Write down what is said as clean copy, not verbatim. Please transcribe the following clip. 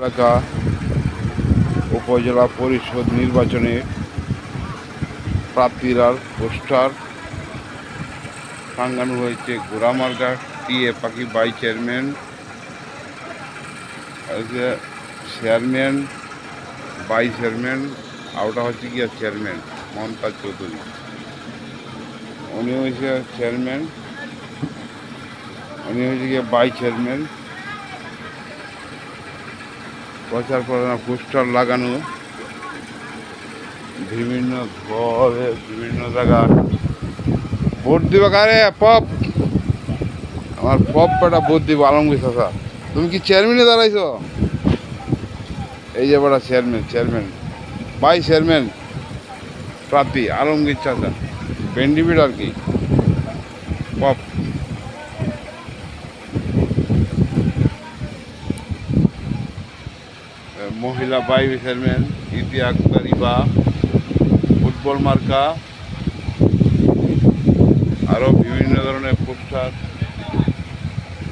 এলাকা উপজেলা পরিষদ নির্বাচনে প্রার্থীরা পোস্টার টাঙানো হয়েছে। ঘোড়ামার্গা টিএ পাখি vice chairman, chairman, vice chairman, আর ওটা হচ্ছে গিয়া চেয়ারম্যান মমতাজ চৌধুরী। উনি হয়েছে চেয়ারম্যান, উনি হয়েছে গিয়ে বাই চেয়ারম্যান। প্রচার প্রচারণা পোস্টার লাগানো বিভিন্ন ঘরে, বিভিন্ন জায়গায়। ভোট দিবা কারে? পপ আমার পপ বেটা ভোট দিব আলমগীর চাচা। তুমি কি চেয়ারম্যানে দাঁড়াইছো? এই যে বেটা চেয়ারম্যান বাই চেয়ারম্যান প্রার্থী আলমগীর চাচা, বেন্ডিবিট আর কি পপ। মহিলা বাই চেয়ারম্যান ইতি আক্তার ইবা, ফুটবল মার্কা, আরও বিভিন্ন ধরনের পোস্টার।